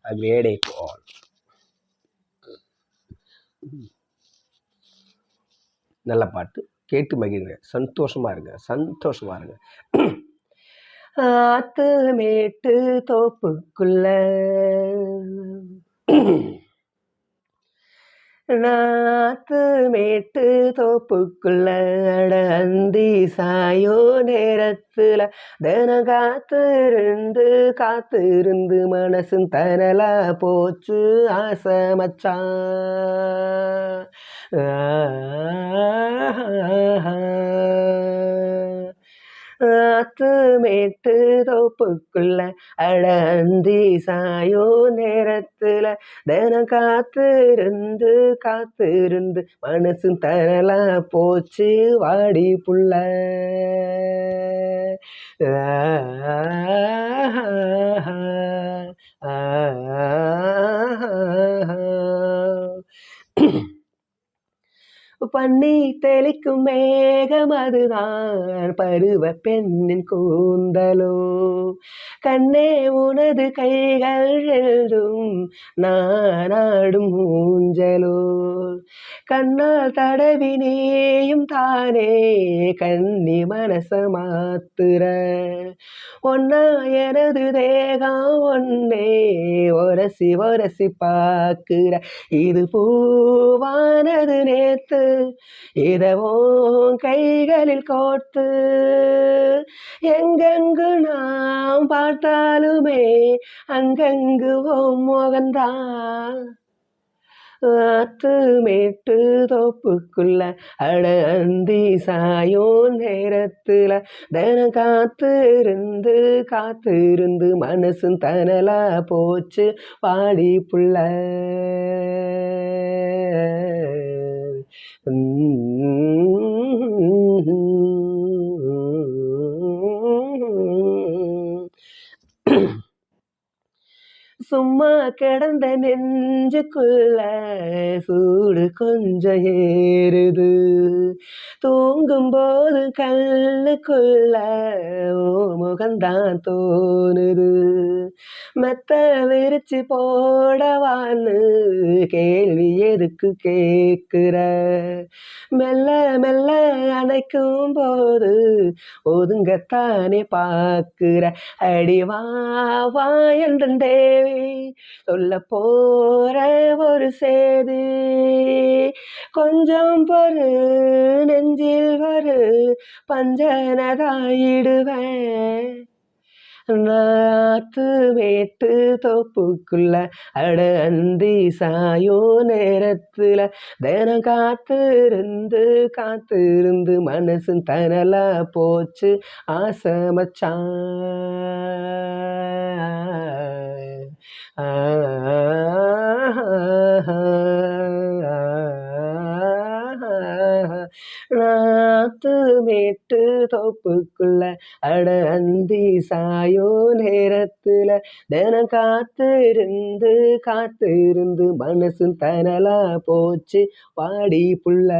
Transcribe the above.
மேடை போல். நல்ல பாட்டு, கேட்டு மகிழ்ங்க, சந்தோஷமா இருங்க. ஆத்து மேட்டு தோப்புக்குள்ள நாத்து மேட்டு தோப்புக்குள்ள அடந்தி சாயோ நேரத்துல தினம் காத்திருந்து மனசும் தனலா போச்சு ஆசை மச்சான். ஆத்து மேட்டு தோப்புக்குள்ள அடந்தி சாயோ நேரத்துல தினம் காத்திருந்து மனசும் தரலா போச்சு வாடி புள்ள. பண்ணி தெளிக்கும் மேகம் அதுதான் பருவ பெண்ணின் கூந்தலோ. கண்ணே உனது கைகள் எழுதும் நானாடும் ஊஞ்சலோ. கண்ணால் தடவி நீயும் தானே கண்ணி மனச மாத்துற. ஒன்னா எனது தேகம் ஒன்னே ஒரசி பார்க்குற. இது பூவானது நேத்து இதவோ கைகளில் கோர்த்து எங்கெங்கு நாம் பார்த்தாலுமே அங்கங்கு மோகந்தான். ஆத்து மேட்டு தோப்புக்குள்ள அடந்தி சாயோ நேரத்துல தினம் காத்திருந்து மனசும் தனலா போச்சு பாடி புள்ள. சும்மா கிடந்த நெஞ்சுக்குள்ள சூடு கொஞ்சம் ஏறுது. தூங்கும் போது கண்ணுக்குள்ள முகந்தான் தோணுது. மெத்த விரிச்சு போடவான்னு கேள்வி எதுக்கு கேட்குற. மெல்ல அணைக்கும் போது ஒதுங்கத்தானே பார்க்குற. அடிவா என்று தேவி சொல்ல போற ஒரு சேதி. கொஞ்சம் பொறு நெஞ்சில் ஒரு பஞ்சனதாயிடுவேன். நாத்து மேட்டு தோப்புக்குள்ள அடந்தி சாயோ நேரத்துல தினம் காத்திருந்து மனசும் தனலா போச்சு ஆசை மச்சான். நாத்து மேட்டு தோப்புக்குள்ள அடந்தி சாயோ நேரத்துல தினம் காத்திருந்து மனசும் தனலா போச்சு வாடி புள்ள.